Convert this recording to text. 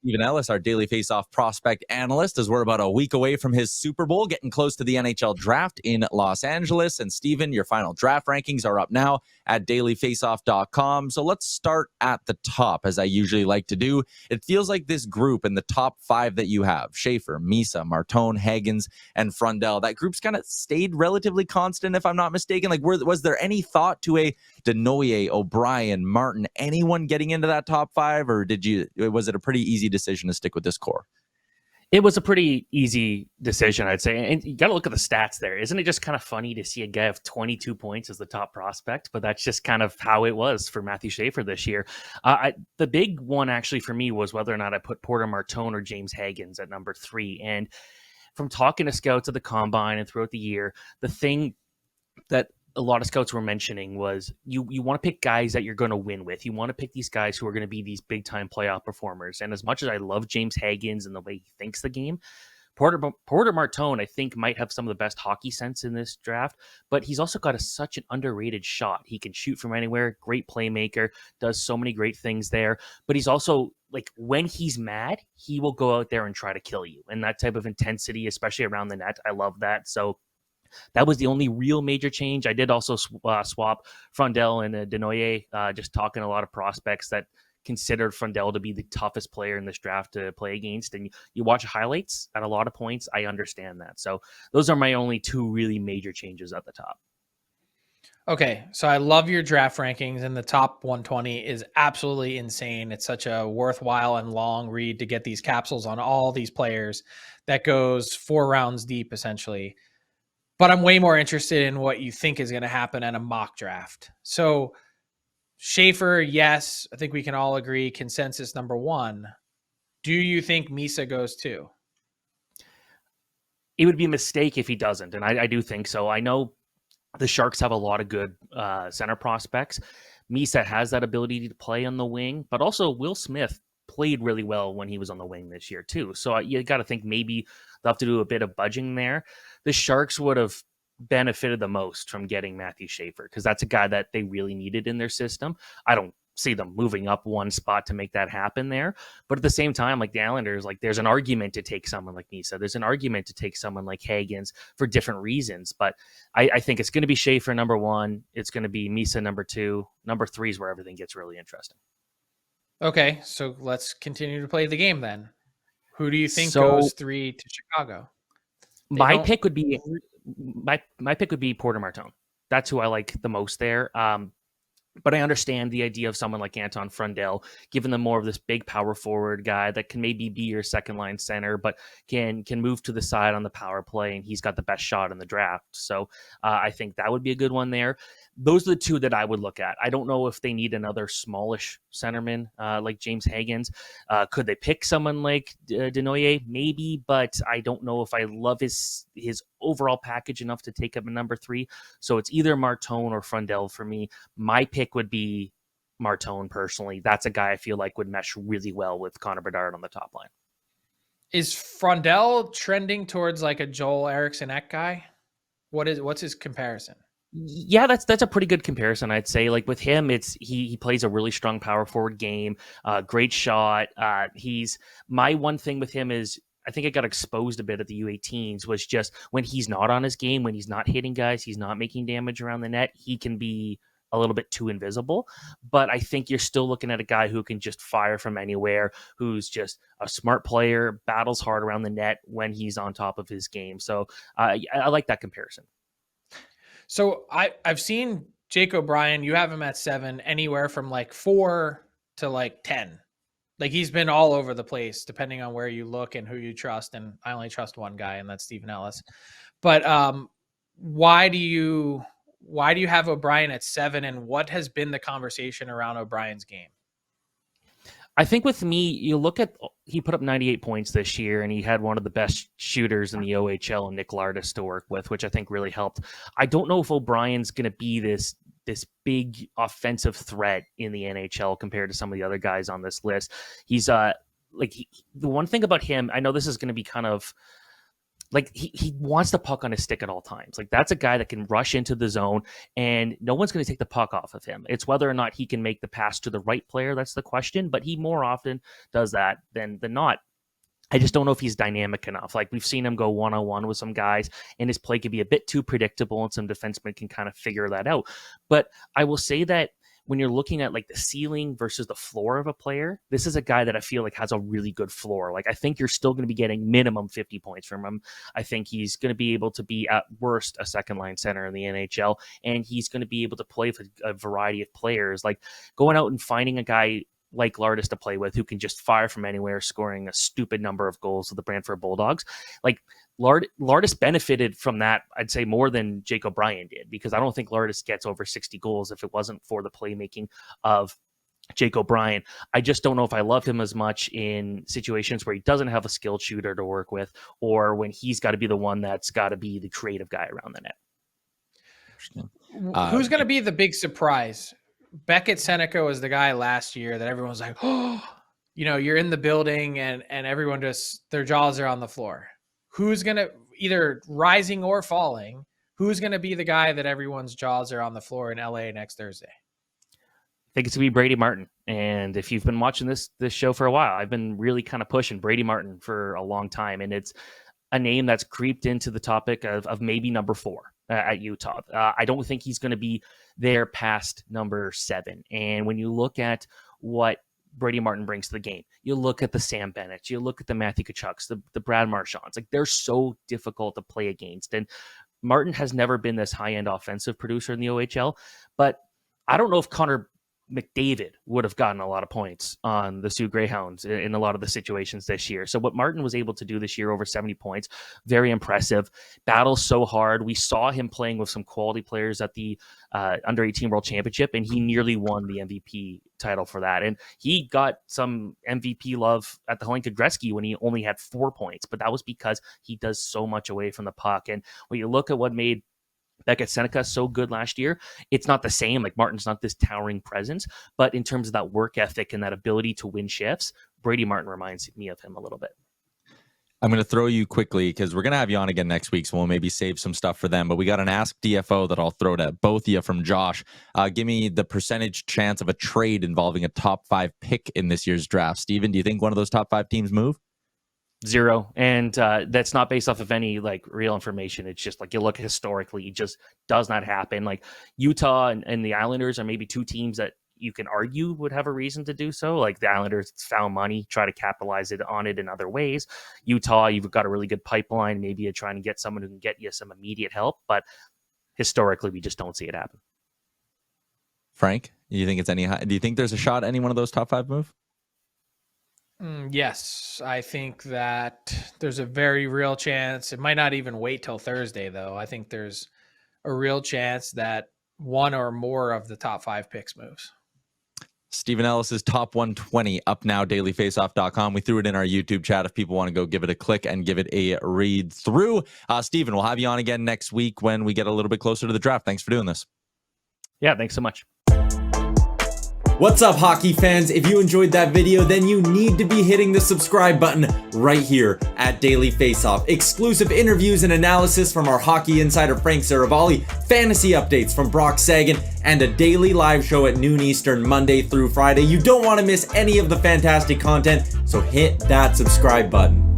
Steven Ellis, our daily Faceoff prospect analyst, as we're about a week away from his Super Bowl, getting close to the NHL Draft in Los Angeles. And Steven, your final draft rankings are up now at dailyfaceoff.com. So let's start at the top, as I usually like to do. It feels like this group in the top 5 that you have, Schaefer, Misa, Martin, Hagens, and Frundell, that group's kind of stayed relatively constant, if I'm not mistaken. Like, was there any thought to a Denoyer, O'Brien, Martin, anyone getting into that top 5, or was it a pretty easy decision to stick with this core? It was a pretty easy decision, I'd say. And you got to look at the stats there. Isn't it just kind of funny to see a guy have 22 points as the top prospect? But that's just kind of how it was for Matthew Schaefer this year. The big one actually for me was whether or not I put Porter Martin or James Hagens at number 3. And from talking to scouts at the combine and throughout the year, the thing that a lot of scouts were mentioning was you want to pick guys that you're going to win with. You want to pick these guys who are going to be these big time playoff performers. And as much as I love James Hagens and the way he thinks the game, Porter Martin, I think, might have some of the best hockey sense in this draft, but he's also got such an underrated shot. He can shoot from anywhere, great playmaker, does so many great things there, but he's also, like, when he's mad, he will go out there and try to kill you. And that type of intensity, especially around the net, I love that. So that was the only real major change. I did also swap Frundell and Denoyer, just talking a lot of prospects that considered Frundell to be the toughest player in this draft to play against. And you watch highlights at a lot of points, I understand that. So those are my only 2 really major changes at the top. Okay, so I love your draft rankings, and the top 120 is absolutely insane. It's such a worthwhile and long read to get these capsules on all these players that goes 4 rounds deep, essentially. But I'm way more interested in what you think is going to happen at a mock draft. So Schaefer, yes, I think we can all agree, consensus number 1. Do you think Misa goes 2? It would be a mistake if he doesn't, and I do think so. I know the Sharks have a lot of good center prospects. Misa has that ability to play on the wing, but also Will Smith played really well when he was on the wing this year too. So you got to think maybe they'll have to do a bit of budging there. The Sharks would have benefited the most from getting Matthew Schaefer because that's a guy that they really needed in their system. I don't see them moving up one spot to make that happen there. But at the same time, like the Islanders, like there's an argument to take someone like Misa. There's an argument to take someone like Hagens for different reasons. But I think it's going to be Schaefer number 1. It's going to be Misa number 2. Number 3 is where everything gets really interesting. Okay, so let's continue to play the game then. Who do you think goes 3 to Chicago? My pick would be Porter Martin. That's who I like the most there. But I understand the idea of someone like Anton Frundell, giving them more of this big power forward guy that can maybe be your second line center, but can move to the side on the power play, and he's got the best shot in the draft. So I think that would be a good one there. Those are the 2 that I would look at. I don't know if they need another smallish centerman like James Hagens. Could they pick someone like Denoyer? Maybe, but I don't know if I love his overall package enough to take him at number 3. So it's either Martin or Frundell for me. My pick would be Martin personally. That's a guy I feel like would mesh really well with Connor Bedard on the top line. Is Frundell trending towards like a Joel Eriksson-Ek guy? What's his comparison? Yeah, that's a pretty good comparison, I'd say. Like with him, it's he plays a really strong power forward game, great shot. He's my one thing with him is I think it got exposed a bit at the U18s was just when he's not on his game, when he's not hitting guys, he's not making damage around the net, he can be a little bit too invisible. But I think you're still looking at a guy who can just fire from anywhere, who's just a smart player, battles hard around the net when he's on top of his game. So I like that comparison. So I've seen Jake O'Brien. You have him at 7, anywhere from like 4 to like 10. Like he's been all over the place depending on where you look and who you trust. And I only trust one guy, and that's Steven Ellis. But why do you have O'Brien at 7, and what has been the conversation around O'Brien's game? I think with me, you look at, he put up 98 points this year, and he had one of the best shooters in the OHL, and Nick Lardis, to work with, which I think really helped. I don't know if O'Brien's going to be this big offensive threat in the NHL compared to some of the other guys on this list. He's the one thing about him, I know this is going to be kind of like he wants the puck on his stick at all times. Like that's a guy that can rush into the zone and no one's going to take the puck off of him. It's whether or not he can make the pass to the right player. That's the question, but he more often does that than not. I just don't know if he's dynamic enough. Like we've seen him go one-on-one with some guys and his play can be a bit too predictable and some defensemen can kind of figure that out. But I will say that when you're looking at like the ceiling versus the floor of a player, this is a guy that I feel like has a really good floor. Like I think you're still going to be getting minimum 50 points from him. I think he's going to be able to be at worst a second line center in the NHL, and he's going to be able to play with a variety of players. Like going out and finding a guy like Lardis to play with who can just fire from anywhere, scoring a stupid number of goals with the Brantford Bulldogs. Like Lardis benefited from that, I'd say, more than Jake O'Brien did, because I don't think Lardis gets over 60 goals if it wasn't for the playmaking of Jake O'Brien. I just don't know if I love him as much in situations where he doesn't have a skilled shooter to work with, or when he's got to be the one that's got to be the creative guy around the net. Who's going to be the big surprise? Beckett Seneca was the guy last year that everyone was like, oh, you're in the building and everyone just, their jaws are on the floor. Who's going to, either rising or falling, who's going to be the guy that everyone's jaws are on the floor in LA next Thursday? I think it's going to be Brady Martin. And if you've been watching this show for a while, I've been really kind of pushing Brady Martin for a long time. And it's a name that's creeped into the topic of maybe number 4 at Utah. I don't think he's going to be there past number 7. And when you look at what Brady Martin brings to the game, you look at the Sam Bennett, you look at the Matthew Tkachuks, the Brad Marchands, like they're so difficult to play against. And Martin has never been this high-end offensive producer in the OHL, but I don't know if Connor McDavid would have gotten a lot of points on the Sioux Greyhounds in a lot of the situations this year. So what Martin was able to do this year, over 70 points, very impressive. Battles so hard. We saw him playing with some quality players at the under 18 World Championship, and he nearly won the MVP title for that. And he got some MVP love at the Hlinka Gretzky when he only had 4 points, but that was because he does so much away from the puck. And when you look at what made Beckett Seneca so good last year, it's not the same. Like Martin's not this towering presence, but in terms of that work ethic and that ability to win shifts, Brady Martin reminds me of him a little bit. I'm going to throw you quickly because we're going to have you on again next week, so we'll maybe save some stuff for them. But we got an Ask DFO that I'll throw to both of you from Josh. Give me the percentage chance of a trade involving a top 5 pick in this year's draft. Steven, do you think one of those top 5 teams move? 0. And that's not based off of any like real information. It's just like you look historically, it just does not happen. Like Utah and the Islanders are maybe 2 teams that you can argue would have a reason to do so. Like the Islanders found money, try to capitalize on it in other ways. Utah, you've got a really good pipeline. Maybe you're trying to get someone who can get you some immediate help, but historically we just don't see it happen. Frank, do you think there's a shot at any one of those top 5 move? Yes, I think that there's a very real chance. It might not even wait till Thursday, though. I think there's a real chance that one or more of the top 5 picks moves. Stephen Ellis's top 120 up now, dailyfaceoff.com. We threw it in our YouTube chat if people want to go give it a click and give it a read through. Stephen, we'll have you on again next week when we get a little bit closer to the draft. Thanks for doing this. Yeah, thanks so much. What's up, hockey fans? If you enjoyed that video, then you need to be hitting the subscribe button right here at Daily Faceoff. Exclusive interviews and analysis from our hockey insider Frank Seravalli, fantasy updates from Brock Sagan, and a daily live show at noon Eastern, Monday through Friday. You don't want to miss any of the fantastic content, so hit that subscribe button.